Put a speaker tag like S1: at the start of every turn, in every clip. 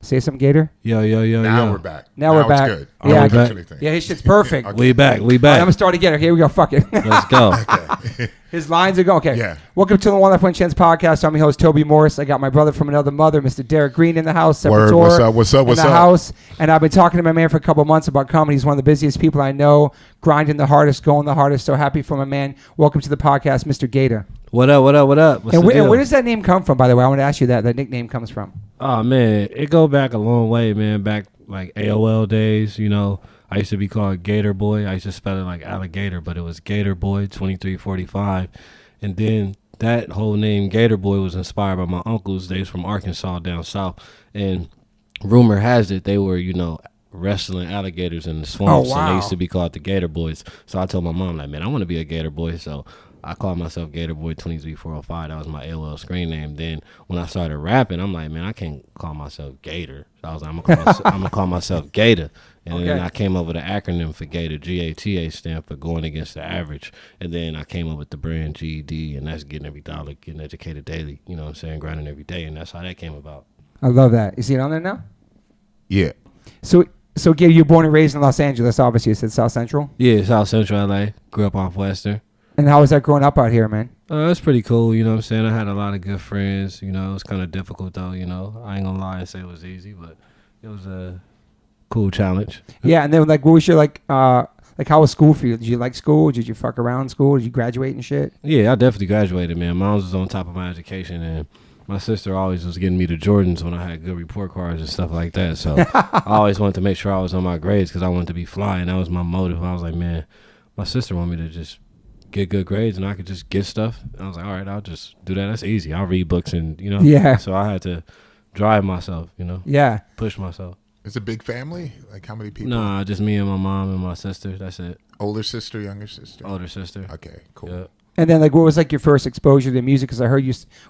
S1: Say something, Gator.
S2: Yo.
S3: Now we're back.
S1: Now we're back.
S3: Good.
S1: Yeah,
S3: Anything.
S1: yeah, his shit's perfect.
S3: Okay.
S2: We back.
S1: All right, I'm gonna start again. Here we go. Fuck it.
S2: Let's go.
S3: Okay.
S1: His lines are going. Okay.
S3: Yeah.
S1: Welcome to the One Life One Chance podcast. I'm your host Toby Morse. I got my brother from another mother, Mr. Derek Green, in the house.
S3: Word. What's up?
S1: In the house. And I've been talking to my man for a couple months about comedy. He's one of the busiest people I know, grinding the hardest, going the hardest. So happy for my man. Welcome to the podcast, Mr. GaTa.
S2: What up? What's
S1: And where does that name come from, by the way? I want to ask you that nickname comes from.
S2: Oh, man, it go back a long way, man. Back like AOL days, you know. I used to be called Gator Boy. I used to spell it like alligator, but it was Gator Boy 2345. And then that whole name Gator Boy was inspired by my uncles. They was from Arkansas down south. And rumor has it they were, you know, wrestling alligators in the swamps.
S1: Oh, wow.
S2: And they used to be called the Gator Boys. So I told my mom, like, man, I want to be a Gator Boy. So I called myself Gator Boy 23405. That was my AOL screen name. Then when I started rapping, I'm like, man, I can't call myself Gator. So I was like, I'm gonna call myself GaTa. And then I came up with an acronym for GaTa. GATA stand for going against the average. And then I came up with the brand GED, and that's getting every dollar, getting educated daily. You know what I'm saying? Grinding every day, and that's how that came about.
S1: I love that. You see it on there now?
S3: Yeah.
S1: So Gator, you were born and raised in Los Angeles, obviously. You said South Central?
S2: Yeah, South Central LA. Grew up off Western.
S1: And how was that growing up out here, man?
S2: It's pretty cool, you know what I'm saying? I had a lot of good friends, you know. It was kind of difficult, though, you know. I ain't gonna lie and say it was easy, but it was a cool challenge.
S1: Yeah, and then, like, what was your, how was school for you? Did you like school? Did you fuck around in school? Did you graduate and shit?
S2: Yeah, I definitely graduated, man. Mom was on top of my education, and my sister always was getting me the Jordans when I had good report cards and stuff like that. So I always wanted to make sure I was on my grades because I wanted to be flying. That was my motive. I was like, man, my sister wanted me to just get good grades and I could just get stuff. And I was like, all right, I'll just do that. That's easy. I'll read books and, you know.
S1: Yeah.
S2: So I had to drive myself, you know.
S1: Yeah.
S2: Push myself.
S3: It's a big family? Like how many people?
S2: Nah, just me and my mom and my sister. That's it.
S3: Older sister, younger sister?
S2: Older sister.
S3: Okay, cool.
S2: Yeah.
S1: And then, like, what was, like, your first exposure to music? Because I heard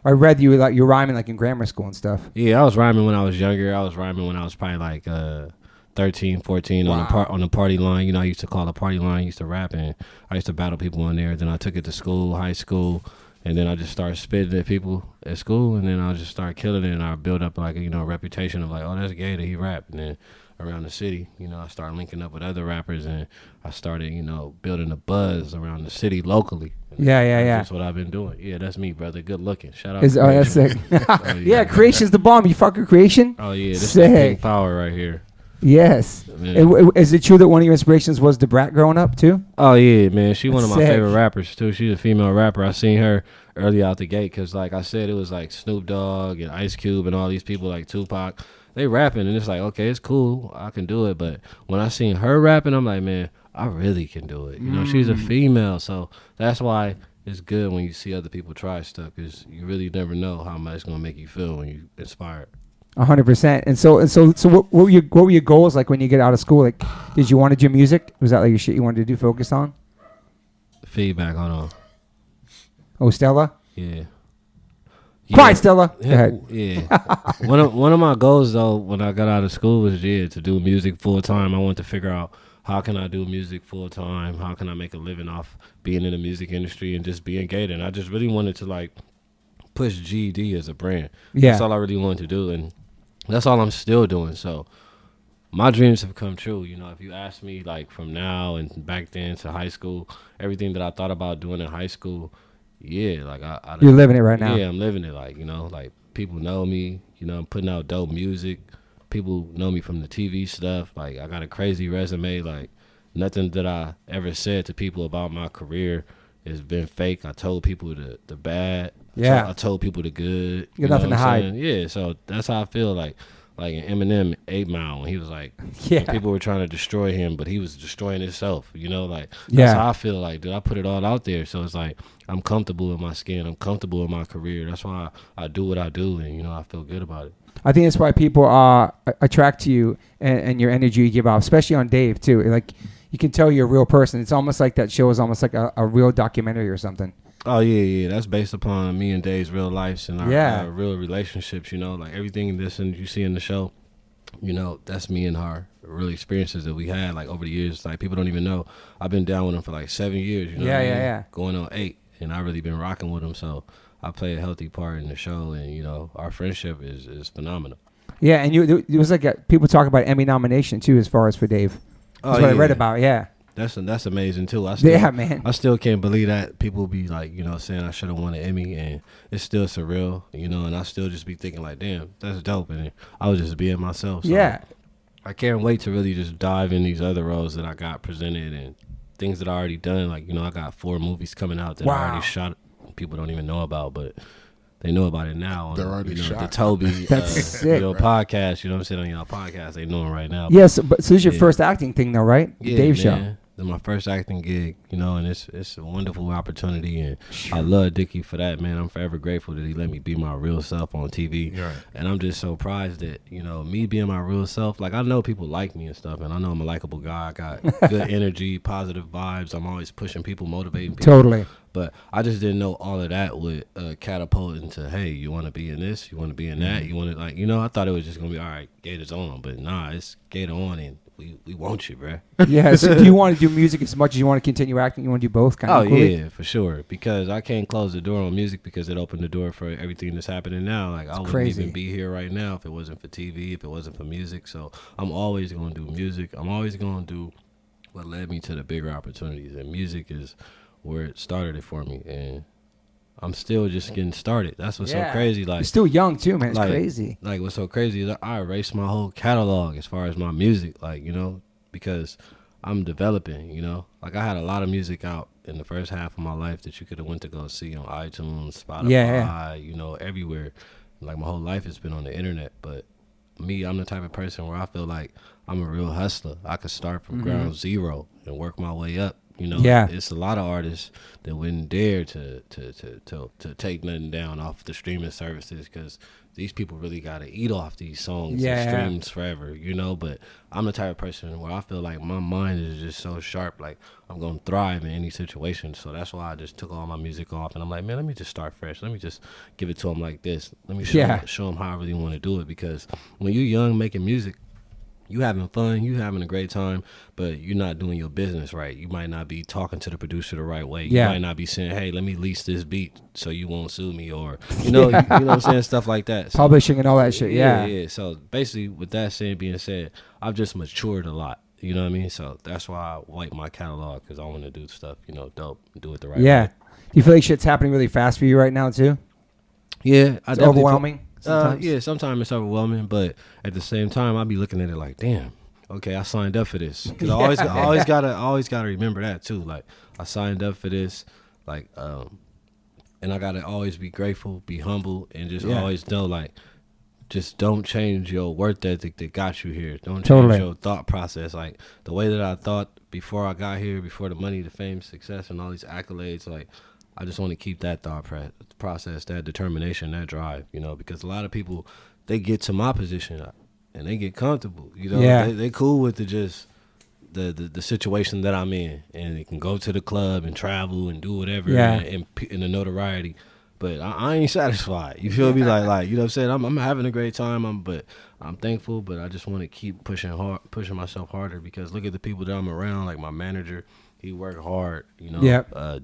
S1: I read you, like, you're rhyming, like, in grammar school and stuff.
S2: Yeah, I was rhyming when I was younger. I was rhyming when I was probably, like, 13, 14
S1: Wow.
S2: on the party line. You know, I used to call the party line. I used to rap, and I used to battle people on there. Then I took it to school, high school, and then I just started spitting at people at school, and then I just started killing it, and I built up, like, you know, a reputation of, like, oh, that's GaTa, he rap. And then around the city, you know, I started linking up with other rappers, and I started, you know, building a buzz around the city locally. And
S1: Yeah.
S2: That's what I've been doing. Yeah, that's me, brother. Good looking. Shout out.
S1: Oh, that's sick.
S2: Oh,
S1: Yeah, Creation's the bomb. You fuck with Creation?
S2: Oh, yeah, this is
S1: Sick.
S2: King Power right here.
S1: Yes.
S2: Man.
S1: Is it true that one of your inspirations was the Brat growing up, too?
S2: Oh, yeah, man. She one of my
S1: Sick.
S2: favorite rappers, too. She's a female rapper. I seen her early out the gate because, like I said, it was like Snoop Dogg and Ice Cube and all these people like Tupac. They rapping, and it's like, okay, it's cool. I can do it. But when I seen her rapping, I'm like, man, I really can do it. You know, she's a female, so that's why it's good when you see other people try stuff because you really never know how much it's going to make you feel when you inspired.
S1: 100%. And so what were your goals like when you get out of school? Like, did you want to do music? Was that like your shit you wanted to do, focus on?
S2: Feedback, hold on.
S1: Oh, Stella?
S2: Yeah.
S1: Quiet, Stella. Go ahead.
S2: Yeah. one of my goals though when I got out of school was to do music full time. I wanted to figure out how can I do music full time? How can I make a living off being in the music industry and just being GaTa? And I just really wanted to like push GED as a brand.
S1: Yeah.
S2: That's all I really wanted to do, and that's all I'm still doing. So my dreams have come true. You know, if you ask me like from now and back then to high school, everything that I thought about doing in high school. Yeah, like I
S1: You're living it right now.
S2: Yeah, I'm living it. Like, you know, like people know me. You know, I'm putting out dope music. People know me from the TV stuff. Like, I got a crazy resume. Like, nothing that I ever said to people about my career has been fake. I told people the bad.
S1: Yeah.
S2: I told people the good.
S1: You got nothing to hide.
S2: Saying? Yeah, so that's how I feel. Like in Eminem 8 Mile when he was like,
S1: Yeah.
S2: when people were trying to destroy him, but he was destroying himself. You know, like that's
S1: Yeah.
S2: how I feel. Like, dude, I put it all out there. So it's like I'm comfortable in my skin. I'm comfortable in my career. That's why I do what I do, and you know I feel good about it.
S1: I think that's why people attract to you and your energy you give off, especially on Dave too. Like, you can tell you're a real person. It's almost like that show is almost like a real documentary or something.
S2: Oh yeah. That's based upon me and Dave's real lives and our real relationships. You know, like everything you see in the show. You know, that's me and her real experiences that we had like over the years. Like people don't even know I've been down with him for like 7 years. You know,
S1: Yeah.
S2: Going on 8, and I really been rocking with him. So I play a healthy part in the show, and you know, our friendship is phenomenal.
S1: Yeah, and it was like people talk about Emmy nomination too, as far as for Dave. That's what I read about. Yeah.
S2: That's amazing too.
S1: Man.
S2: I still can't believe that people be like, saying I should have won an Emmy, and it's still surreal, and I still just be thinking like, damn, that's dope, and I was just being myself. So
S1: yeah.
S2: I can't wait to really just dive in these other roles that I got presented and things that I already done. Like, I got 4 movies coming out that I already shot. People don't even know about, but they know about it now.
S3: They're already shot.
S2: The Toby
S1: sick,
S2: podcast. I'm saying on y'all podcast. They know it right now.
S1: Yes, so this is your first acting thing, though, right?
S2: Yeah,
S1: Dave show.
S2: This is my first acting gig, and it's a wonderful opportunity, and I love Dicky for that, man. I'm forever grateful that he let me be my real self on TV, and I'm just so prized that, me being my real self, like I know people like me and stuff, and I know I'm a likable guy. I got good energy, positive vibes. I'm always pushing people, motivating people.
S1: Totally.
S2: But I just didn't know all of that would catapult into, hey, you want to be in this, you want to be in that, you want to, like, I thought it was just going to be, all right, GaTa's on, but nah, it's GaTa on, and we want you, bro.
S1: Yeah, so do you want to do music as much as you want to continue acting? You want to do both kind of equally?
S2: Yeah, for sure. Because I can't close the door on music because it opened the door for everything that's happening now. Like, I wouldn't even be here right now if it wasn't for TV, if it wasn't for music. So I'm always going to do music. I'm always going to do what led me to the bigger opportunities. And music is where it started it for me. And I'm still just getting started. That's what's so crazy. Like,
S1: you're still young too, man. It's
S2: like,
S1: crazy.
S2: Like, what's so crazy is I erased my whole catalog as far as my music, like, because I'm developing, Like, I had a lot of music out in the first half of my life that you could have went to go see on iTunes, Spotify, everywhere. Like, my whole life has been on the internet. But me, I'm the type of person where I feel like I'm a real hustler. I could start from ground zero and work my way up. It's a lot of artists that wouldn't dare to take nothing down off the streaming services because these people really got to eat off these songs and streams forever, But I'm the type of person where I feel like my mind is just so sharp, like I'm going to thrive in any situation. So that's why I just took all my music off, and I'm like, man, let me just start fresh. Let me just give it to them like this. Let me show them how I really want to do it, because when you're young making music, you having fun, you having a great time, but you're not doing your business right. You might not be talking to the producer the right way. You might not be saying, hey, let me lease this beat so you won't sue me, or, you know what I'm saying, stuff like that. So,
S1: publishing and all that shit, yeah.
S2: So basically, with that being said, I've just matured a lot. You know what I mean? So that's why I wipe my catalog, because I want to do stuff, dope, do it the right way.
S1: Yeah. Do you feel like shit's happening really fast for you right now, too?
S2: Yeah.
S1: It's overwhelming?
S2: Sometimes it's overwhelming, but at the same time, I'll be looking at it like, damn, okay, I signed up for this. Because I always gotta remember that too. Like, I signed up for this, like, and I gotta always be grateful, be humble, and just always know, like, just don't change your work ethic that got you here. Don't change your thought process. Like, the way that I thought before I got here, before the money, the fame, success, and all these accolades, like, I just want to keep that thought process, that determination, that drive, because a lot of people, they get to my position and they get comfortable, they cool with the situation that I'm in, and they can go to the club and travel and do whatever and the notoriety, but I ain't satisfied. You feel me? Like, you know what I'm saying? I'm having a great time, but I'm thankful, but I just want to keep pushing myself harder, because look at the people that I'm around, like my manager. He worked hard,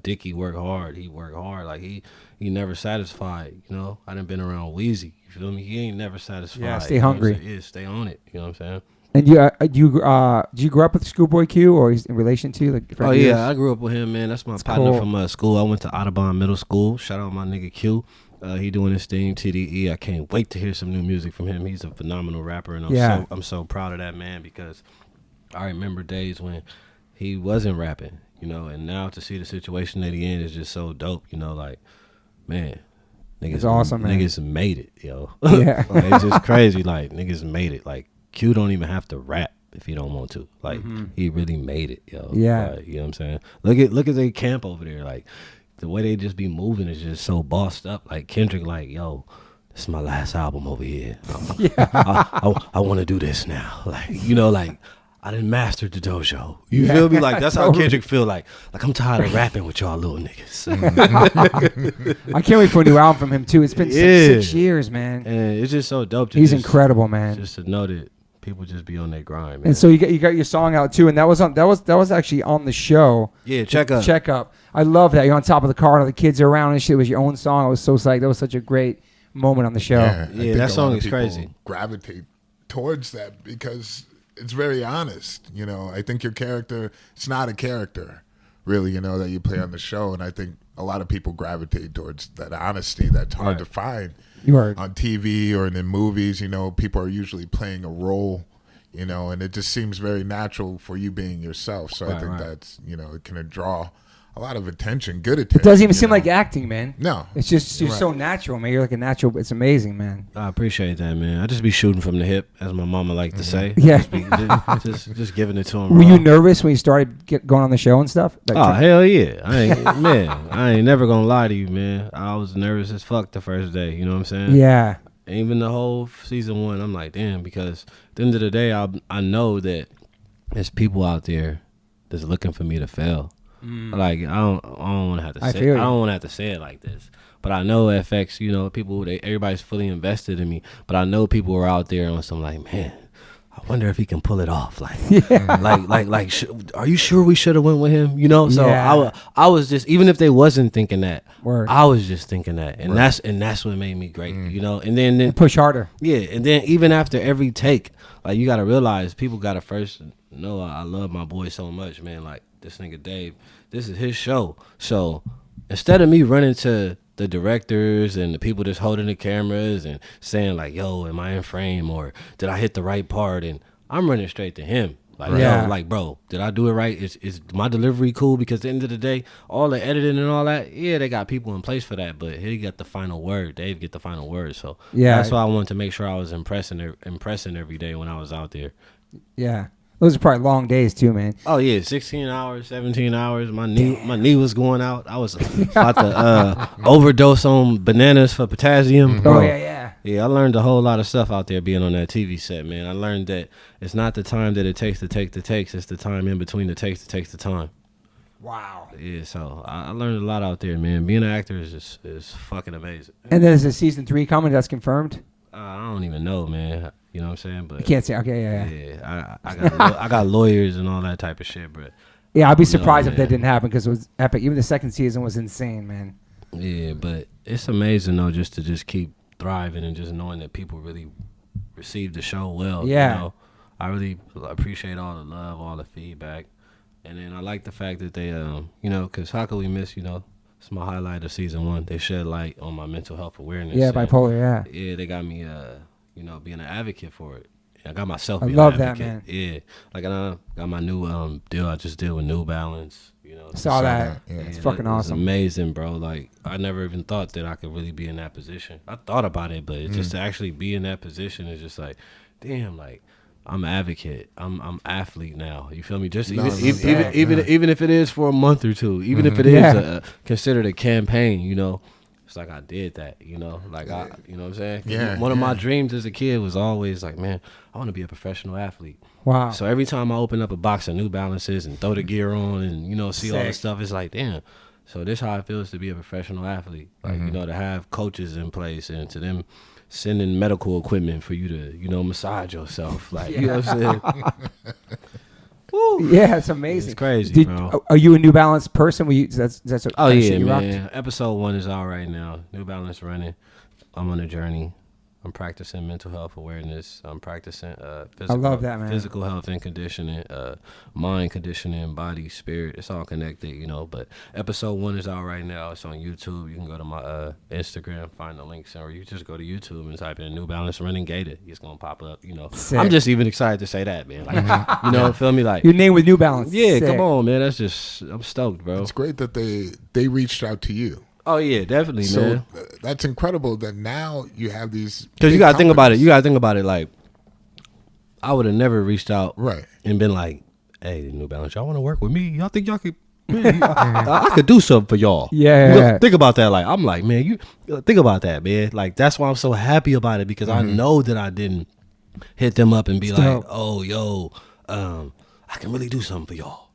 S2: Dicky worked hard. He worked hard. Like, he never satisfied, I done been around Weezy. You feel me? He ain't never satisfied.
S1: Yeah, stay hungry.
S2: Stay on it. You know what I'm saying?
S1: And did you grow up with Schoolboy Q, or he's in relation to you? Like,
S2: I grew up with him, man. That's my partner from school. I went to Audubon Middle School. Shout out my nigga Q. He doing his thing, TDE. I can't wait to hear some new music from him. He's a phenomenal rapper, and I'm so proud of that man, because I remember days when he wasn't rapping, and now to see the situation that he in is just so dope, like, man, niggas, it's awesome, man. Niggas made it, yo. Yeah. Like, it's just crazy, like, niggas made it. Like, Q don't even have to rap if he don't want to. Like, he really made it, yo.
S1: Yeah.
S2: You know what I'm saying? Look at their camp over there. Like, the way they just be moving is just so bossed up. Like, Kendrick, like, yo, this is my last album over here. I want to do this now. Like, like, I done mastered the dojo. You feel me? Like, that's how Kendrick feel. Like I'm tired of rapping with y'all little niggas.
S1: I can't wait for a new album from him too. It's been 6 years, man.
S2: And it's just so dope.
S1: He's incredible, man.
S2: Just to know that people just be on their grind, man.
S1: And so you got your song out too, and that was actually on the show.
S2: Yeah, check up.
S1: I love that. You're on top of the car, and all the kids are around and shit. It was your own song. I was so psyched. That was such a great moment on the show.
S3: I think
S2: that
S3: a
S2: song
S3: lot of
S2: is
S3: people
S2: crazy.
S3: Gravitate towards that because it's very honest. You know, I think your character, it's not a character, really, you know, that you play on the show. And I think a lot of people gravitate towards that honesty that's hard to find on TV or in movies. You know, people are usually playing a role, you know, and it just seems very natural for you being yourself. So I think that's, you know, it can draw a lot of attention, good attention.
S1: It doesn't even seem like acting, man.
S3: No.
S1: It's just, you're so natural, man. You're like a natural. It's amazing, man.
S2: I appreciate that, man. I just be shooting from the hip, as my mama like to say.
S1: Yeah.
S2: Just giving it to him.
S1: Were you nervous when you started going on the show and stuff?
S2: Oh, hell yeah. I ain't never gonna lie to you, man. I was nervous as fuck the first day. You know what I'm saying?
S1: Yeah.
S2: Even the whole season 1, I'm like, damn, because at the end of the day, I know that there's people out there that's looking for me to fail. Like I don't want to have to say. I don't want to have to say it like this, but I know it affects, you know, people. Everybody's fully invested in me, but I know people are out there on some like, man, I wonder if he can pull it off. Like, are you sure we should have went with him? You know, so I was just, even if they wasn't thinking that, I was just thinking that, and that's what made me great. You know, and then
S1: push harder. Yeah,
S2: and then even after every take, like you got to realize people got to first know I love my boy so much, man. Like. This nigga Dave, this is his show. So instead of me running to the directors and the people that's holding the cameras and saying like, yo, am I in frame or did I hit the right part? And I'm running straight to him. Like, yo, like, bro, did I do it right? Is my delivery cool? Because at the end of the day, all the editing and all that, yeah, they got people in place for that, but he got the final word. Dave get the final word. So that's why I wanted to make sure I was impressing every day when I was out there.
S1: Yeah. Those are probably long days too, man.
S2: Oh yeah, 16 hours, 17 hours. My knee was going out. I was about to overdose on bananas for potassium.
S1: Bro. Oh yeah.
S2: Yeah, I learned a whole lot of stuff out there being on that TV set, man. I learned that it's not the time that it takes to take the takes. It's the time in between the takes that takes the time.
S1: Wow.
S2: Yeah, so I learned a lot out there, man. Being an actor is fucking amazing.
S1: And then is a season 3 coming? That's confirmed?
S2: I don't even know, man. You know what I'm saying? But
S1: you can't say. Okay, yeah.
S2: I got lawyers and all that type of shit, but
S1: yeah, I'd be surprised if that didn't happen because it was epic. Even the second season was insane, man.
S2: Yeah, but it's amazing though, just to keep thriving and just knowing that people really receive the show well.
S1: Yeah,
S2: you know? I really appreciate all the love, all the feedback, and then I like the fact that they, you know, because how could we miss, you know. It's my highlight of season 1. They shed light on my mental health awareness.
S1: Yeah, bipolar. Yeah.
S2: Yeah, they got me, you know, being an advocate for it. I got myself.
S1: I love that, man.
S2: Yeah, like I got my new deal. I just did with New Balance. You know,
S1: saw that. Yeah, it's fucking awesome.
S2: It's amazing, bro. Like I never even thought that I could really be in that position. I thought about it, but it's just to actually be in that position is just like, damn, like. I'm an advocate. I'm athlete now. You feel me? Just even if it is for a month or two, even if it is considered a campaign, you know, it's like I did that, you know, like you know what I'm saying?
S3: Yeah.
S2: One of my dreams as a kid was always like, man, I want to be a professional athlete.
S1: Wow.
S2: So every time I open up a box of New Balances and throw the gear on and you know see all the stuff, it's like, damn. So this how it feels to be a professional athlete. Like you know, to have coaches in place and to them. Sending medical equipment for you to, you know, massage yourself. Like, you know what I'm saying?
S1: Woo. Yeah, it's amazing.
S2: It's crazy, bro.
S1: Are you a New Balance person? That's
S2: oh, yeah, man. Episode 1 is out right now. New Balance running. I'm on a journey. I'm practicing mental health awareness. I'm practicing
S1: I love that, man.
S2: Physical health and conditioning, mind conditioning, body, spirit. It's all connected, you know. But episode 1 is out right now. It's on YouTube. You can go to my Instagram, find the links, or you just go to YouTube and type in New Balance running GaTa. It's gonna pop up, you know. Sick. I'm just even excited to say that, man. Like, you know, feel me? Like
S1: your name with New Balance.
S2: Yeah,
S1: Sick.
S2: come on, man. That's just I'm stoked, bro.
S3: It's great that they reached out to you.
S2: Oh yeah, definitely, man.
S3: That's incredible that now you have these.
S2: Because you gotta think about it. You gotta think about it. Like, I would have never reached out,
S3: right,
S2: and been like, "Hey, New Balance, y'all want to work with me? Y'all think y'all could? Man, I could do something for y'all."
S1: Yeah,
S2: you know, think about that. Like, I'm like, man, you think about that, man. Like, that's why I'm so happy about it because I know that I didn't hit them up and be like, "Oh, yo, I can really do something for y'all."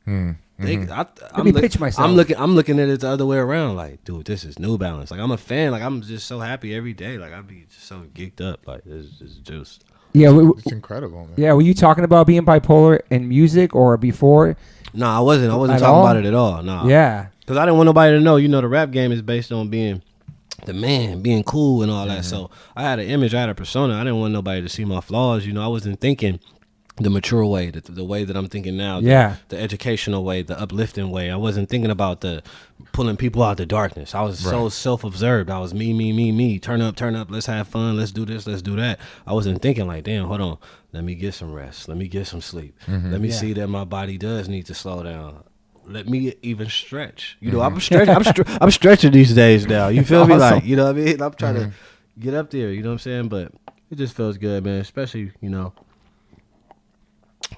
S1: Let me pitch myself.
S2: I'm looking at it the other way around. Like, dude, this is New Balance. Like, I'm a fan. Like, I'm just so happy every day. Like, I be just so geeked up. Like, it's just.
S1: Yeah,
S3: it's incredible, man.
S1: Yeah, were you talking about being bipolar in music or before?
S2: No, I wasn't. I wasn't talking about it at all. No.
S1: Yeah,
S2: because I didn't want nobody to know. You know, the rap game is based on being the man being cool and all that. So I had an image, I had a persona. I didn't want nobody to see my flaws. You know, I wasn't thinking the mature way, the way that I'm thinking now, the educational way, the uplifting way. I wasn't thinking about the pulling people out the darkness. I was so self-observed. I was me. Turn up, let's have fun, let's do this, let's do that. I wasn't thinking like, damn, hold on, let me get some rest, let me get some sleep, let me see that my body does need to slow down. Let me even stretch. You know, I'm stretching these days now. You feel me? Like, you know what I mean? I'm trying to get up there, you know what I'm saying? But it just feels good, man, especially, you know,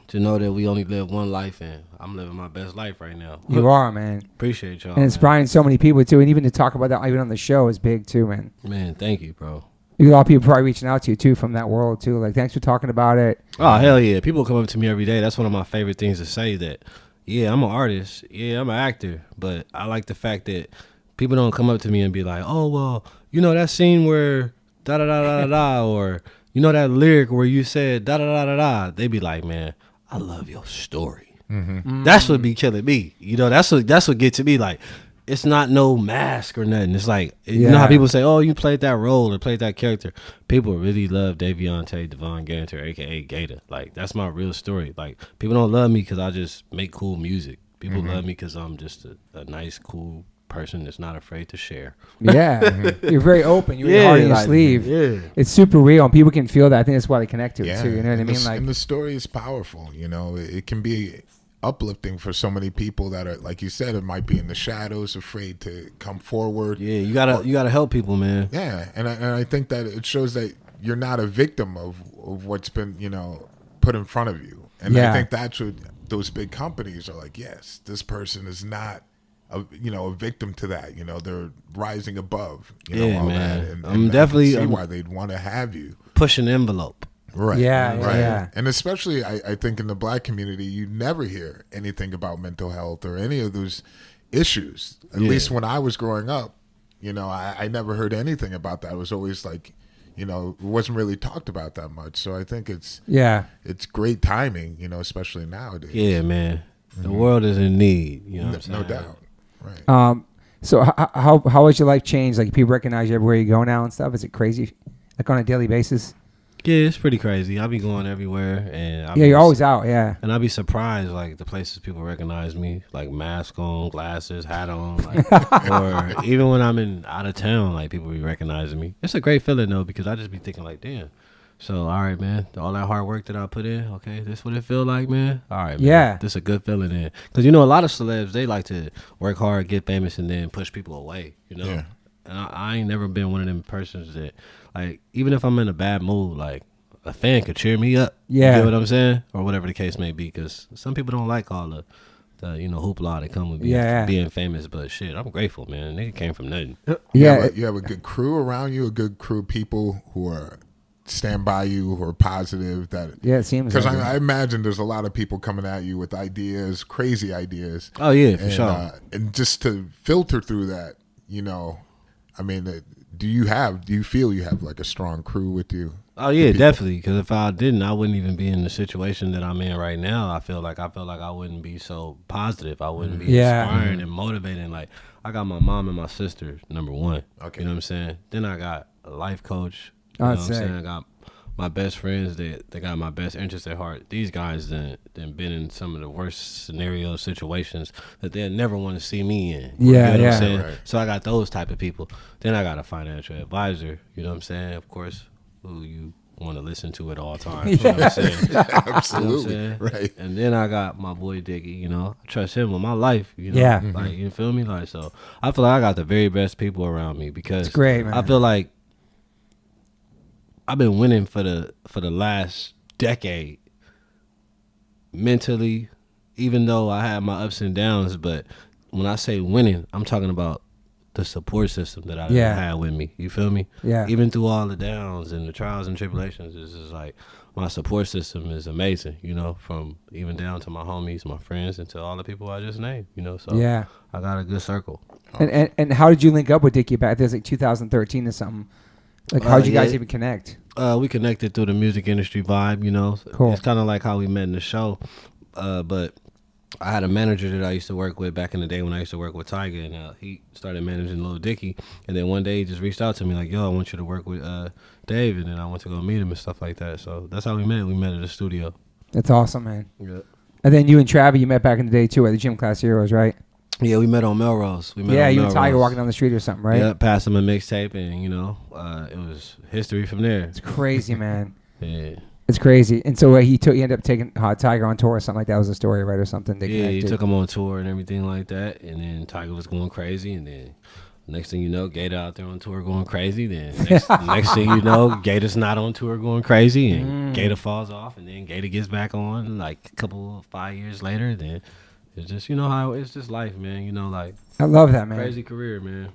S2: to know that we only live one life, and I'm living my best life right now.
S1: You are, man.
S2: Appreciate y'all.
S1: And inspiring so many people, too. And even to talk about that even on the show is big, too, man.
S2: Man, thank you, bro.
S1: A lot of people probably reaching out to you, too, from that world, too. Like, thanks for talking about it.
S2: Oh, hell yeah. People come up to me every day. That's one of my favorite things to say, that, yeah, I'm an artist. Yeah, I'm an actor. But I like the fact that people don't come up to me and be like, oh, well, you know that scene where da-da-da-da-da-da, or you know that lyric where you said da-da-da-da-da. They be like, man, I love your story. That's what be killing me. You know, that's what get to me. Like, it's not no mask or nothing. It's like, you know how people say, oh, you played that role or played that character. People really love Daviante Devon Ganter, a.k.a. GaTa. Like, that's my real story. Like, people don't love me because I just make cool music. People love me because I'm just a nice, cool person that's not afraid to share.
S1: Yeah. You're very open. You're really hard on your sleeve. Yeah. It's super real, and people can feel that. I think that's why they connect to it, too. You know what I mean?
S3: And the story is powerful. You know, it can be uplifting for so many people that are, like you said, it might be in the shadows, afraid to come forward.
S2: Yeah, you gotta help people, man.
S3: Yeah, and I think that it shows that you're not a victim of what's been, you know, put in front of you. And I think that's what those big companies are like. Yes, this person is not a victim to that. You know, they're rising above. You know, all
S2: man.
S3: that. And
S2: I'm definitely
S3: see why they'd want to have you
S2: push an envelope.
S3: Right.
S1: Yeah.
S3: And especially, I think in the black community, you never hear anything about mental health or any of those issues. At least when I was growing up, you know, I never heard anything about that. It was always like, you know, it wasn't really talked about that much. So I think it's great timing, you know, especially nowadays.
S2: Yeah, man. The world is in need. You know what I'm saying?
S3: No doubt. Right.
S1: So how has your life changed? Like, people recognize you everywhere you go now and stuff? Is it crazy? Like, on a daily basis?
S2: Yeah, it's pretty crazy. I be going everywhere, and
S1: you're always out. Yeah,
S2: and I be surprised, like, the places people recognize me, like mask on, glasses, hat on, like, or even when I'm out of town, like, people be recognizing me. It's a great feeling though, because I just be thinking like, damn. So all right, man, all that hard work that I put in, okay, this what it feel like, man. All right, man,
S1: yeah,
S2: this a good feeling in, because you know a lot of celebs, they like to work hard, get famous, and then push people away, you know. Yeah. And I ain't never been one of them persons that, like, even if I'm in a bad mood, like, a fan could cheer me up.
S1: Yeah.
S2: You know what I'm saying? Or whatever the case may be, because some people don't like all the you know, hoopla that come with being famous. But shit, I'm grateful, man. Nigga came from nothing.
S3: Yeah. You have a good crew around you, a good crew of people who are stand by you, who are positive.
S1: It seems
S3: because I imagine there's a lot of people coming at you with ideas, crazy ideas.
S2: Oh yeah, for sure.
S3: And just to filter through that, you know, I mean, do you feel you have like a strong crew with you?
S2: Oh yeah, definitely. Because if I didn't, I wouldn't even be in the situation that I'm in right now. I feel like I wouldn't be so positive. I wouldn't be inspiring and motivating. Like, I got my mom and my sister, number one. Okay. You know what I'm saying? Then I got a life coach. You know what I'm saying? I got my best friends that got my best interest at heart. These guys then been in some of the worst scenario situations that they'll never want to see me in. You know what I'm saying? Right. So I got those type of people. Then I got a financial advisor. You know what I'm saying? Of course, who you want to listen to at all times. You know what I'm saying?
S3: Absolutely.
S2: You know what I'm saying?
S3: Right.
S2: And then I got my boy Dicky, you know. I trust him with my life, you know. Like, you feel me? Like, so I feel like I got the very best people around me, because
S1: it's great, man.
S2: I feel like I've been winning for the last decade mentally, even though I had my ups and downs. But when I say winning, I'm talking about the support system that I had with me. You feel me?
S1: Yeah.
S2: Even through all the downs and the trials and tribulations, it's just like my support system is amazing, you know, from even down to my homies, my friends, and to all the people I just named, you know. So I got a good circle.
S1: And how did you link up with Dicky back? There's like 2013 or something. Like, how'd you guys even connect?
S2: We connected through the music industry vibe, you know.
S1: Cool.
S2: It's kind of like how we met in the show. But I had a manager that I used to work with back in the day when I used to work with Tyga, and he started managing Lil Dicky. And then one day he just reached out to me like, "Yo, I want you to work with Dave," and then I went to go meet him and stuff like that. So that's how we met. We met at the studio.
S1: That's awesome, man.
S2: Yeah.
S1: And then you and Travie, you met back in the day too at the Gym Class Heroes, right?
S2: Yeah, we met on Melrose.
S1: You and Tiger walking down the street or something, right?
S2: Yeah, passed him a mixtape, and it was history from there.
S1: It's crazy, man.
S2: Yeah.
S1: It's crazy. And so he ended up taking Tiger on tour or something like that. Was the story, right, or something?
S2: He took him on tour and everything like that. And then Tiger was going crazy. And then next thing you know, GaTa out there on tour going crazy. Then next thing you know, GaTa's not on tour going crazy. And GaTa falls off. And then GaTa gets back on like a couple, 5 years later. Then it's just, how it's just life, man.
S1: I love that, man.
S2: Crazy career, man.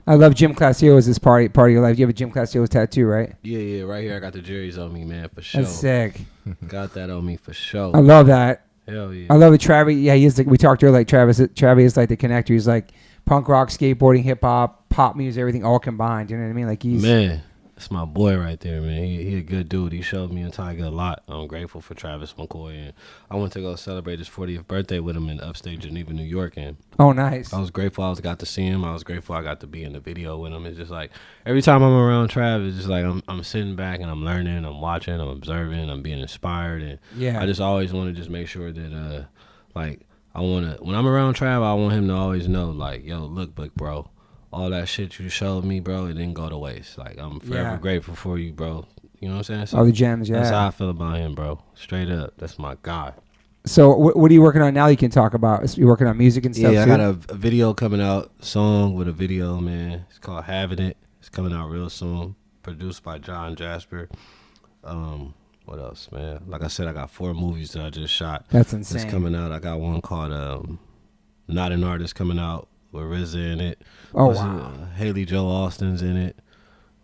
S1: I love Gym Class Heroes as part of your life. You have a Gym Class Heroes tattoo, right?
S2: Yeah, right here. I got the jerseys on me, man, for sure.
S1: That's sick.
S2: Got that on me for sure.
S1: I love that.
S2: Hell yeah.
S1: I love it. Travie, yeah, he is we talked earlier, like Travie is like the connector. He's like punk rock, skateboarding, hip hop, pop music, everything all combined. You know what I mean? Like
S2: Man, that's my boy right there, man. He a good dude. He showed me and Tiger a lot. I'm grateful for Travis McCoy, and I went to go celebrate his 40th birthday with him in upstate Geneva, New York, and
S1: oh, nice.
S2: I was grateful I got to see him. I was grateful I got to be in the video with him. It's just like every time I'm around Travis, it's just like I'm sitting back and I'm learning, I'm watching, I'm observing, I'm being inspired, and
S1: yeah.
S2: I just always want to just make sure that when I'm around Trav, I want him to always know, like, yo, look, bro, all that shit you showed me, bro, it didn't go to waste. Like, I'm forever grateful for you, bro. You know what I'm saying? So
S1: all the gems, yeah.
S2: That's how I feel about him, bro. Straight up. That's my guy.
S1: So what are you working on now you can talk about? You're working on music and stuff,
S2: Yeah, I
S1: too?
S2: got a video coming out, song with a video, man. It's called Having It. It's coming out real soon. Produced by John Jasper. What else, man? Like I said, I got 4 movies that I just shot.
S1: That's insane.
S2: It's coming out. I got one called Not an Artist coming out with RZA in it.
S1: Oh, wow.
S2: Haley Joel Austin's in it.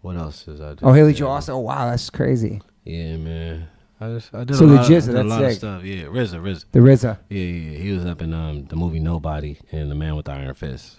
S2: What else is I?
S1: Oh, Haley Joel Austin. Oh, wow, that's crazy.
S2: Yeah, man. I did
S1: so
S2: a
S1: the
S2: lot,
S1: GZA,
S2: a
S1: that's
S2: lot
S1: sick.
S2: of stuff. Yeah, RZA.
S1: The RZA.
S2: Yeah. He was up in the movie Nobody and The Man with the Iron Fist.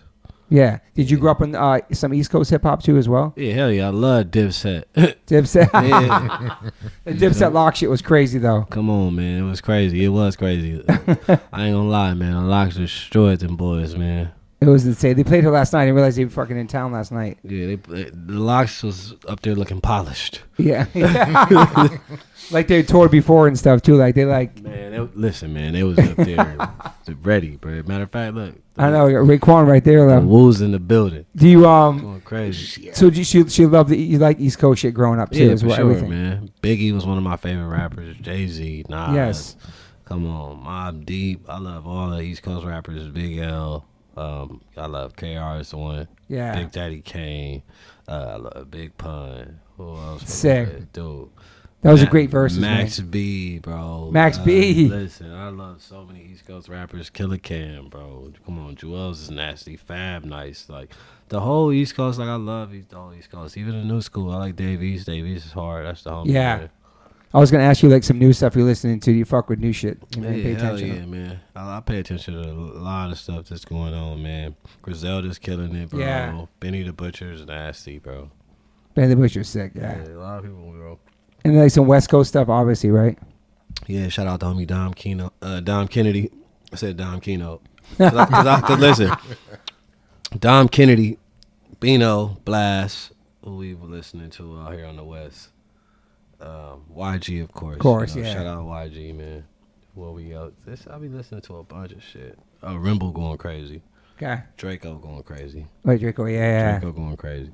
S1: Yeah. Did you grow up in some East Coast hip hop too as well?
S2: Yeah, hell yeah. I love Dipset.
S1: Dipset.
S2: Yeah.
S1: The Dipset lock shit was crazy though.
S2: Come on, man. It was crazy. It was crazy. I ain't gonna lie, man. The Locks destroyed them boys, man.
S1: It was insane. They played her last night. I didn't realize they were fucking in town last night.
S2: Yeah, the Locks was up there looking polished.
S1: Yeah. Like they toured before and stuff too. Like they like.
S2: Man, listen, man. They was up there ready, bro. Matter of fact, look.
S1: I know Raekwon right there
S2: The
S1: though.
S2: Woos in the building.
S1: Do you
S2: Going crazy.
S1: So she loved you like East Coast shit growing up too?
S2: Yeah,
S1: as
S2: for
S1: well,
S2: sure,
S1: everything.
S2: man. Biggie was one of my favorite rappers. Jay-Z, Nas.
S1: Yes.
S2: Come on, Mobb Deep. I love all the East Coast rappers. Big L. I love KR is the one.
S1: Yeah.
S2: Big Daddy Kane. I love Big Pun. Who else?
S1: Sick.
S2: Dude.
S1: That was a great verses,
S2: Max
S1: man.
S2: B, bro.
S1: Max B.
S2: Listen, I love so many East Coast rappers. Killer Cam, bro. Come on, Jewels is nasty. Fab nice. Like, the whole East Coast, like, I love the whole East Coast. Even the new school, I like Dave East. Dave East is hard. That's the homie.
S1: Yeah.
S2: Man.
S1: I was gonna ask you like some new stuff you're listening to. You fuck with new shit. You know,
S2: Yeah,
S1: pay
S2: hell
S1: attention.
S2: yeah, man. I pay attention to a lot of stuff that's going on, man. Griselda's killing it, bro.
S1: Yeah.
S2: Benny the Butcher's nasty, bro.
S1: Ben the Butcher's sick. Yeah.
S2: A lot of people, bro.
S1: And like some West Coast stuff, obviously, right?
S2: Yeah, shout out to homie Dom Kennedy. I said Dom Keno. Cause listen, Dom Kennedy, Bino, Blast, who we were listening to out here on the West. YG, of course.
S1: Of course,
S2: yeah.
S1: yeah.
S2: Shout out YG, man. What we out? I be listening to a bunch of shit. Rimble going crazy.
S1: Okay.
S2: Draco going crazy.
S1: Wait, Draco, yeah.
S2: Draco going crazy.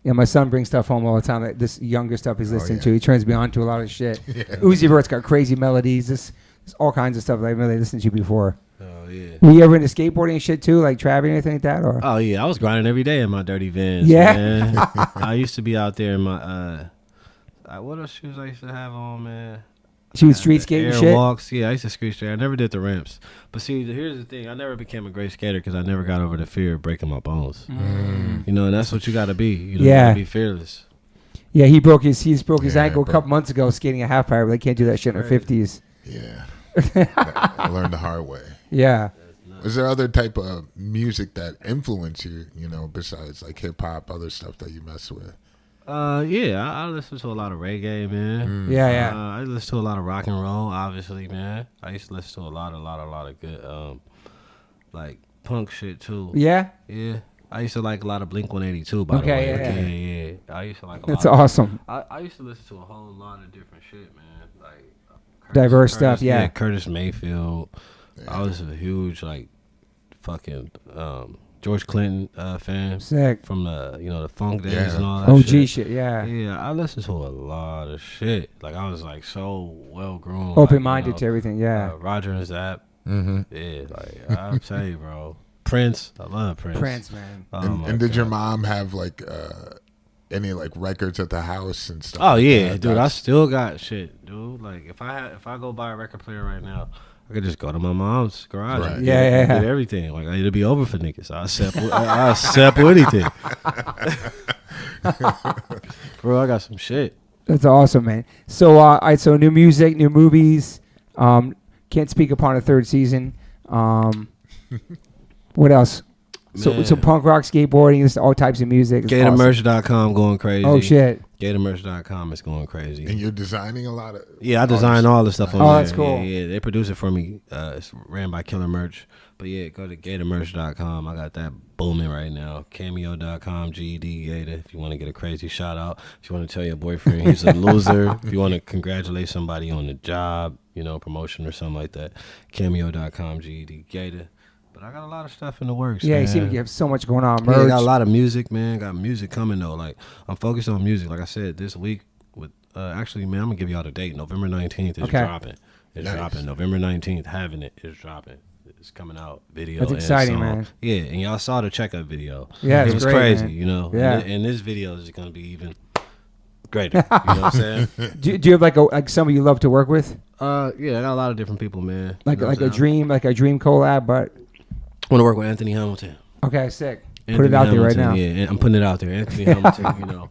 S1: Yeah, my son brings stuff home all the time. Like this younger stuff he's listening
S3: yeah.
S1: to. He turns me on to a lot of shit. Uzi Vert's got crazy melodies. This all kinds of stuff that I really listened to before.
S2: Oh yeah.
S1: Were you ever into skateboarding and shit too, like Travie or anything like that? Or
S2: Oh yeah, I was grinding every day in my dirty Vans.
S1: Yeah.
S2: Man. I used to be out there in my what else shoes I used to have on, man?
S1: she was street skating
S2: Air
S1: and shit.
S2: walks. Yeah, I used to street skate. I never did the ramps. But see, here's the thing. I never became a great skater because I never got over the fear of breaking my bones. You know, and that's what you got to be. You know, you
S1: Yeah.
S2: gotta be fearless.
S1: Yeah, he broke his
S3: Yeah,
S1: ankle a
S3: bro.
S1: couple months ago skating a half pipe. They can't do that shit in their
S2: Crazy.
S1: 50s.
S3: Yeah. I learned the hard way.
S1: Yeah.
S3: Was there other type of music that influenced you, besides like hip hop, other stuff that you mess with?
S2: Yeah, I listen to a lot of reggae, man.
S1: Yeah.
S2: I listen to a lot of rock and roll, obviously, man. I used to listen to a lot of good, like punk shit too.
S1: Yeah.
S2: Yeah. I used to like a lot of Blink-182, by the way. Yeah. I used to like a lot.
S1: That's awesome.
S2: I used to listen to a whole lot of different shit, man. Like
S1: Diverse stuff, yeah.
S2: Curtis Mayfield. I was a huge like fucking George Clinton fan.
S1: Sick.
S2: From the funk days and all that
S1: OG shit, yeah.
S2: Yeah, I listened to a lot of shit. Like I was like so well grown.
S1: Open-minded to everything, yeah.
S2: Roger and Zapp.
S3: Mm-hmm.
S2: Yeah, like I'll tell you, bro. Prince. I love Prince.
S1: Prince, man.
S3: And did your mom have like any like records at the house and stuff?
S2: Oh
S3: like
S2: yeah,
S3: that?
S2: dude. I still got shit, dude. Like if I go buy a record player right now, I could just go to my mom's garage.
S3: Right.
S2: And
S1: Yeah.
S2: get everything. Like it'll be over for niggas. I'll sample anything. Bro, I got some shit.
S1: That's awesome, man. So, all right, so new music, new movies. Can't speak upon a third season. What else? So punk rock, skateboarding, just all types of music.
S2: GaTaMerch.com going crazy.
S1: Oh shit.
S2: GaTaMerch.com is going crazy.
S3: And you're designing a lot of.
S2: Yeah, I design all the stuff on there.
S1: Oh, that's cool.
S2: Yeah, they produce it for me. It's ran by Killer Merch. But yeah, go to GaTaMerch.com. I got that booming right now. Cameo.com, GED GaTa. If you want to get a crazy shout out. If you want to tell your boyfriend he's a loser. If you want to congratulate somebody on the job, promotion or something like that. Cameo.com, GED GaTa. But I got a lot of stuff in the works.
S1: Yeah,
S2: man.
S1: you seem like you have so much going on.
S2: Yeah,
S1: Merch.
S2: I got a lot of music, man. Got music coming though. Like I'm focused on music. Like I said, this week with actually, man, I'm gonna give y'all the date. November 19th is dropping. It's dropping. November 19th, having it is dropping. It's coming out. Video.
S1: That's exciting, man.
S2: Yeah, and y'all saw the checkup video.
S1: Yeah,
S2: it was
S1: great,
S2: crazy.
S1: man. Yeah.
S2: And this video is gonna be even greater. You know what I'm saying?
S1: Do you have like somebody you love to work with?
S2: Yeah, I got a lot of different people, man.
S1: Like a dream collab, but.
S2: I want to work with Anthony Hamilton.
S1: Okay, sick.
S2: Anthony
S1: Put it out there right
S2: Hamilton,
S1: now.
S2: Yeah, I'm putting it out there. Anthony Hamilton,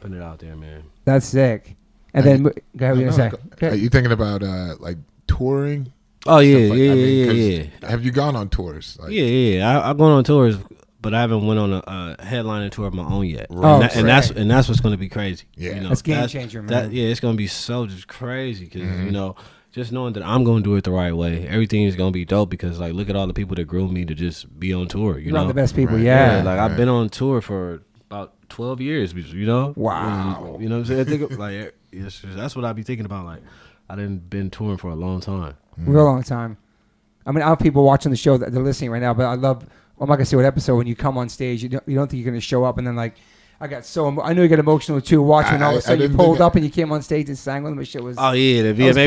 S2: putting it out there, man.
S1: That's sick. And then, go ahead, what you gonna say?
S3: Are you thinking about like touring?
S2: Oh yeah,
S3: Like,
S2: yeah.
S3: Have you gone on tours? Like,
S2: Yeah. I've gone on tours, but I haven't went on a headlining tour of my own yet.
S3: Right.
S2: And that's what's going to be crazy.
S3: Yeah,
S1: that's game changer, man.
S2: It's going to be so just crazy because just knowing that I'm going to do it the right way, everything is going to be dope because like look at all the people that groomed me to just be on tour. You know,
S1: the best people.
S3: Right.
S1: Yeah.
S2: Like I've been on tour for about 12 years.
S1: Wow.
S2: You know what I'm saying? Like that's what I be thinking about. Like I didn't been touring for a long time.
S1: Real long time. I mean, I have people watching the show that they're listening right now, but I'm not gonna say what episode. When you come on stage, you don't think you're gonna show up, and then like, I know you got emotional too watching. All of a sudden, you pulled up and you came on stage and sang with them. The shit was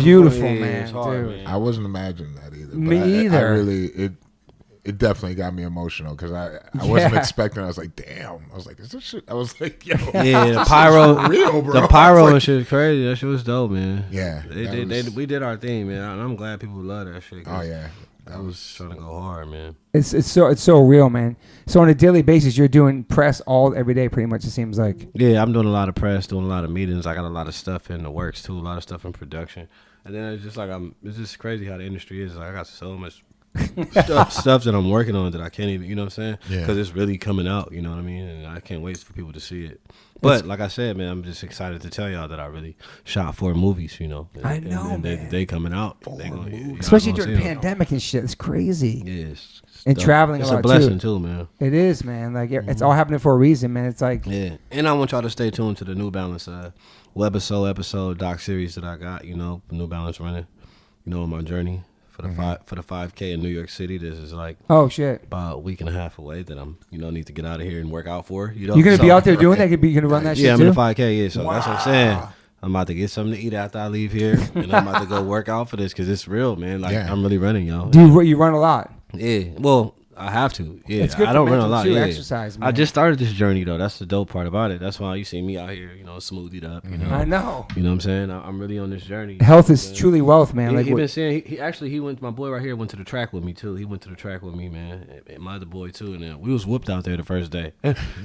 S1: beautiful, man.
S2: Hard,
S1: dude.
S2: man.
S3: I wasn't imagining that either.
S1: Me either.
S3: I really it definitely got me emotional because I wasn't expecting. I was like, damn. I was like, is this shit? I was like, yo,
S2: yeah, the pyro,
S3: real, bro.
S2: the pyro
S3: like,
S2: and shit was crazy. That shit was dope, man.
S3: Yeah,
S2: we did our thing, man. And I'm glad people love that shit.
S3: Oh yeah,
S2: I was trying to go hard, man.
S1: It's so real, man. So on a daily basis, you're doing press every day, pretty much. It seems like.
S2: Yeah, I'm doing a lot of press, doing a lot of meetings. I got a lot of stuff in the works too, a lot of stuff in production. And then it's just like it's just crazy how the industry is. Like I got so much stuff that I'm working on that I can't even, you know what I'm saying?
S3: Yeah.
S2: Because it's really coming out, you know what I mean? And I can't wait for people to see it. But like I said, man, I'm just excited to tell y'all that I really shot 4 movies, you know.
S1: I know,
S2: and
S1: man.
S2: they coming out.
S1: Especially during the pandemic and shit. It's crazy.
S2: Yeah,
S1: and
S2: dope.
S1: traveling
S2: it's
S1: a lot
S2: a blessing too, man.
S1: It is, man. Like it's all happening for a reason, man. It's like
S2: and I want y'all to stay tuned to the New Balance webisode doc series that I got. You know, New Balance running. You know, on my journey for the 5K in New York City. This is like about a week and a half away that I'm need to get out of here and work out for. You know,
S1: you're gonna be out there doing that. You're gonna run that shit.
S2: Yeah, I'm
S1: too?
S2: in the 5K. Yeah, so that's what I'm saying. I'm about to get something to eat after I leave here, and I'm about to go work out for this because it's real, man. Like I'm really running, y'all.
S1: Do you run a lot?
S2: Yeah, well, I have to. Yeah,
S1: it's good
S2: I don't run a lot.
S1: Too,
S2: yeah,
S1: exercise. Man.
S2: I just started this journey though. That's the dope part about it. That's why you see me out here, smoothied up. You know,
S1: I know.
S2: You know what I'm saying? I'm really on this journey.
S1: Health is truly wealth, man.
S2: He been saying he went. My boy right here went to the track with me too. He went to the track with me, man. And my other boy too. And then we was whooped out there the first day.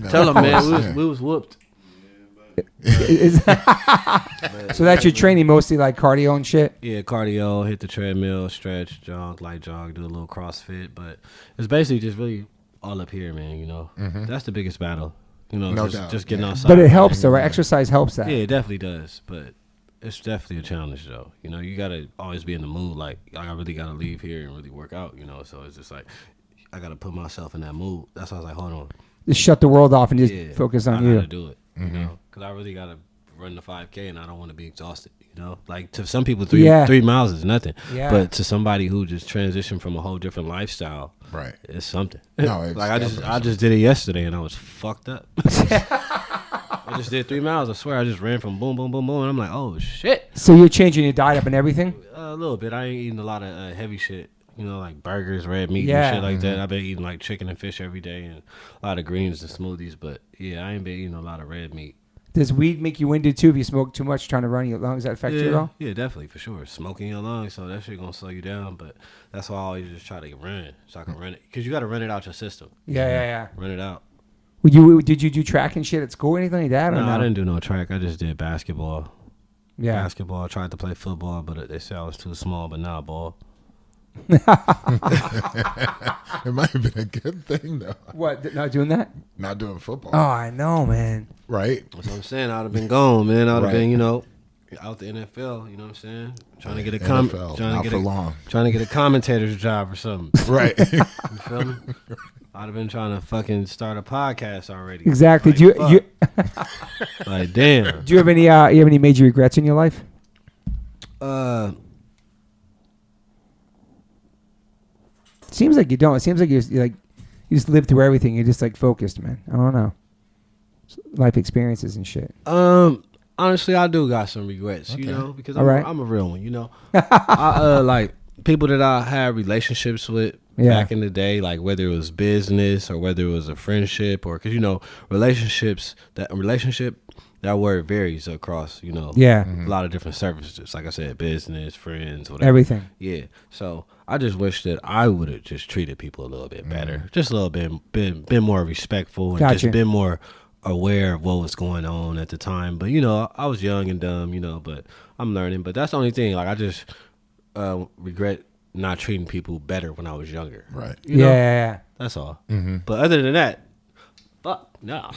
S2: Tell him, man, we was whooped.
S1: So that's your training, mostly like cardio and shit?
S2: Yeah, cardio, hit the treadmill, stretch, jog, light jog, do a little CrossFit. But it's basically just really all up here, man, That's the biggest battle. You know,
S3: No
S2: just
S3: doubt,
S2: getting
S3: yeah.
S2: outside.
S1: But it helps though, right? Exercise helps that.
S2: Yeah, it definitely does. But it's definitely a challenge though. You know, you gotta always be in the mood. Like I really gotta leave here and really work out. You know, so it's just like I gotta put myself in that mood. That's why I was like, hold on.
S1: Just shut the world off and just focus on
S2: I
S1: you.
S2: gotta do it. You know, because I really gotta run the 5K and I don't want to be exhausted. You know, like to some people, 3 miles is nothing.
S1: Yeah.
S2: But to somebody who just transitioned from a whole different lifestyle,
S3: Right.
S2: it's something.
S3: No, it's
S2: like I just did it yesterday and I was fucked up. I just did 3 miles. I swear, I just ran from boom, boom, boom, boom, and I'm like, oh shit.
S1: So you're changing your diet up and everything?
S2: A little bit. I ain't eating a lot of heavy shit. You know, like burgers, red meat,
S1: Yeah.
S2: and shit like that. I've been eating like chicken and fish every day and a lot of greens and smoothies. But yeah, I ain't been eating a lot of red meat.
S1: Does weed make you winded too if you smoke too much trying to run your lungs? Does that affect you at all?
S2: Yeah, definitely, for sure. Smoking your lungs, so that shit gonna slow you down. But that's why I always just try to run, so I can run it. Because you got to run it out your system.
S1: Yeah.
S2: Run it out.
S1: Did you do track and shit at school or anything like that?
S2: No,
S1: or no?
S2: I didn't do no track. I just did basketball.
S1: Yeah.
S2: Basketball. I tried to play football, but they said I was too small, but now ball.
S3: It might have been a good thing though.
S1: What? Not doing that?
S3: Not doing football.
S1: Oh, I know, man.
S3: Right.
S2: That's what I'm saying. I'd have been gone, man. I'd have
S3: Right.
S2: been, out the NFL. You know what I'm saying? Trying to get a
S3: NFL, not for long.
S2: Trying to get a commentator's job or something.
S3: Right.
S2: You feel me? I'd have been trying to fucking start a podcast already.
S1: Exactly.
S2: Like, like damn.
S1: Do you have any major regrets in your life? Seems like you don't. It seems like you just live through everything. You're just like focused, man. I don't know. Life experiences and shit.
S2: Honestly, I do got some regrets,
S3: Okay.
S2: because
S1: All right.
S2: I'm a real one, I like people that I had relationships with back in the day, like whether it was business or whether it was a friendship or because relationship, that word varies across, a lot of different services. Like I said, business, friends, whatever.
S1: Everything.
S2: Yeah. So I just wish that I would have just treated people a little bit better, just a little bit, been more respectful and
S1: Gotcha.
S2: just been more aware of what was going on at the time. But I was young and dumb, but I'm learning. But that's the only thing. Like I just regret not treating people better when I was younger.
S3: Right.
S1: Yeah.
S2: That's all. But other than that, fuck no.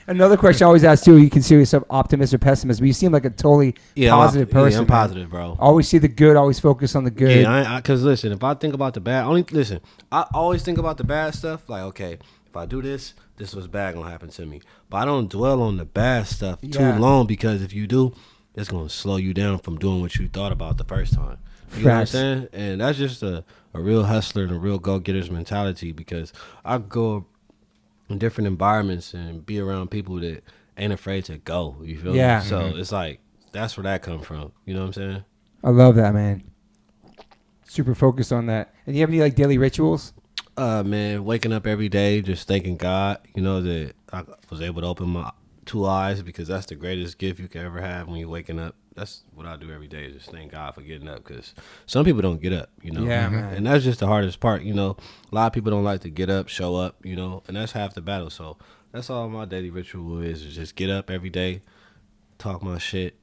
S1: Another question I always ask too: you consider yourself optimist or pessimist? But you seem like a totally positive person.
S2: Yeah, I'm positive, bro.
S1: Always see the good. Always focus on the good.
S2: Yeah, because listen, if I think about the bad, I always think about the bad stuff. Like, okay, if I do this was bad gonna happen to me. But I don't dwell on the bad stuff too long, because if you do, it's gonna slow you down from doing what you thought about the first time. You know what I'm saying? And that's just a real hustler and a real go-getter's mentality, because I go in different environments and be around people that ain't afraid to go. You feel me? So it's like, that's where that come from. You know what I'm saying?
S1: I love that, man. Super focused on that. And you have any daily rituals?
S2: Man, waking up every day, just thanking God, that I was able to open my 2 eyes, because that's the greatest gift you can ever have when you're waking up. That's what I do every day, is just thank God for getting up, because some people don't get up,
S1: Yeah, man.
S2: And that's just the hardest part, A lot of people don't like to get up, show up, and that's half the battle. So that's all my daily ritual is just get up every day, talk my shit,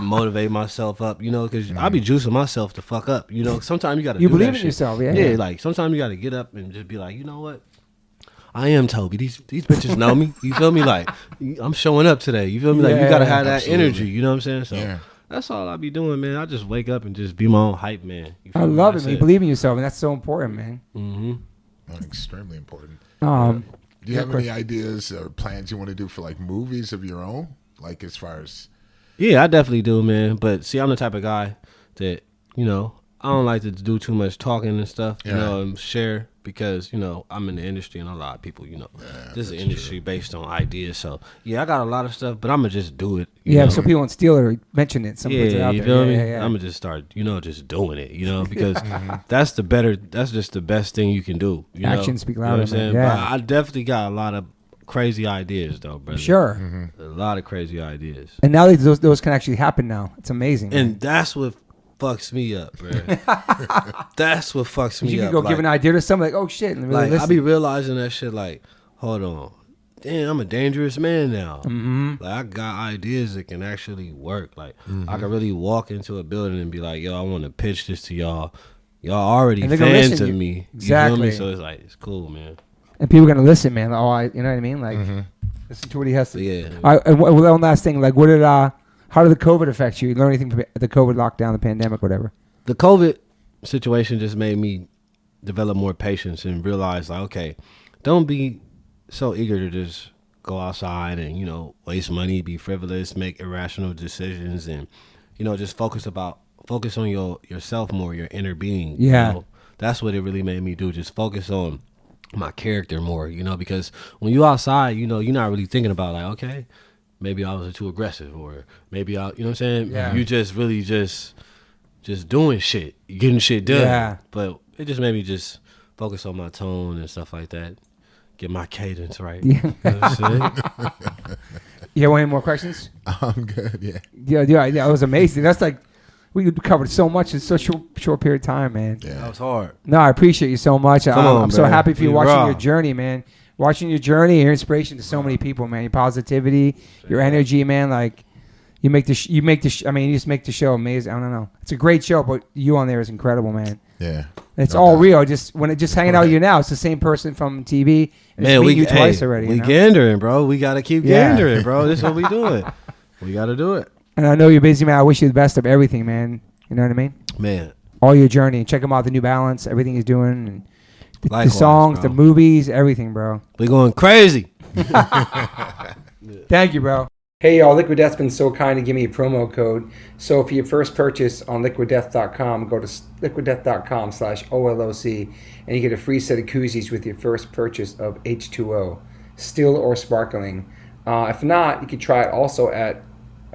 S2: motivate myself up, because I be juicing myself to fuck up, Sometimes you got to.
S1: You
S2: do
S1: believe
S2: that
S1: in
S2: shit.
S1: yourself, yeah.
S2: Yeah, like sometimes you got to get up and just be like, you know what? I am Toby. These bitches know me. You feel me? Like, I'm showing up today. You feel me? Like, you got to have that energy. You know what I'm saying? So that's all I be doing, man. I just wake up and just be my own hype man.
S1: I love it, man. You believe in yourself, and that's so important, man.
S3: That's extremely important.
S1: Do
S3: Do you have any ideas or plans you want to do for movies of your own? Like as far as...
S2: Yeah, I definitely do, man. But see, I'm the type of guy that, I don't like to do too much talking and stuff, and share, because, I'm in the industry and a lot of people, this is an industry based on ideas. So, yeah, I got a lot of stuff, but I'm going to just do it.
S1: Yeah, so people won't steal it or mention it. Some puts it out
S2: you
S1: there.
S2: feel me?
S1: Yeah.
S2: I'm going to just start, just doing it, because that's just the best thing you can do.
S1: Actions speak louder,
S2: You know what I'm saying?
S1: man. Yeah.
S2: But I definitely got a lot of crazy ideas, though, brother.
S1: Sure.
S2: A lot of crazy ideas.
S1: And now those can actually happen now. It's amazing.
S2: And that's what fucks me up, bro. That's what fucks me up.
S1: You can go give an idea to somebody, oh shit, and really listen.
S2: I be realizing that shit, hold on, damn, I'm a dangerous man now. I got ideas that can actually work. I can really walk into a building and be like, yo, I want to pitch this to y'all. Y'all already fans of me.
S1: Exactly.
S2: You feel me? So it's it's cool, man.
S1: and people are gonna listen, man. You know what I mean? Like, listen to what he has to.
S2: Yeah.
S1: All right, and one last thing, like, how did the COVID affect you? You learn anything from the COVID lockdown, the pandemic, whatever?
S2: The COVID situation just made me develop more patience and realize, like, okay, don't be so eager to just go outside and, you know, waste money, be frivolous, make irrational decisions, and, you know, just focus on yourself more, your inner being.
S1: Yeah.
S2: You know? That's what it really made me do. Just focus on my character more, you know, because when you outside, you know, you're not really thinking about, like, okay, maybe I was too aggressive, or maybe you know what I'm saying?
S1: Yeah.
S2: You just really just doing shit, getting shit done.
S1: Yeah.
S2: But it just made me just focus on my tone and stuff like that. Get my cadence right.
S1: Yeah.
S2: You know what I'm saying?
S1: You have any more questions?
S3: I'm good. Yeah.
S1: Yeah, it was amazing. That's like, we covered so much in such a short period of time, man.
S3: Yeah.
S2: That was hard.
S1: No, I appreciate you so much. I'm so
S2: man.
S1: happy for you
S2: We
S1: watching
S2: raw.
S1: your journey, man. Watching your journey, your inspiration to so many people, man. Your positivity, your energy, man. Like, you just make the show amazing. I don't know. It's a great show, but you on there is incredible, man.
S3: Yeah.
S1: It's
S3: No
S1: all
S3: doubt.
S1: real. Just hanging out with you now, it's the same person from TV. And
S2: Man,
S1: meeting you twice already.
S2: We
S1: you know?
S2: gandering, bro. We got to keep
S1: Yeah.
S2: gandering, bro. This is what we doing. We got to do it.
S1: And I know you're busy, man. I wish you the best of everything, man. You know what I mean?
S2: Man.
S1: All your journey. Check him out, the New Balance, everything he's doing, and the
S2: Likewise,
S1: songs,
S2: bro.
S1: the movies, everything, bro.
S2: We going crazy.
S1: Thank you, bro. Hey, y'all. Liquid Death's been so kind to give me a promo code. So for your first purchase on liquiddeath.com, go to liquiddeath.com/OLOC, and you get a free set of koozies with your first purchase of H2O, still or sparkling. If not, you can try it also at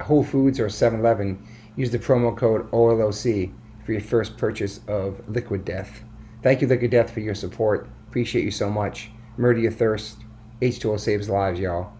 S1: Whole Foods or 7-Eleven. Use the promo code OLOC for your first purchase of Liquid Death. Thank you, Liquid Death, for your support. Appreciate you so much. Murder your thirst. H2O saves lives, y'all.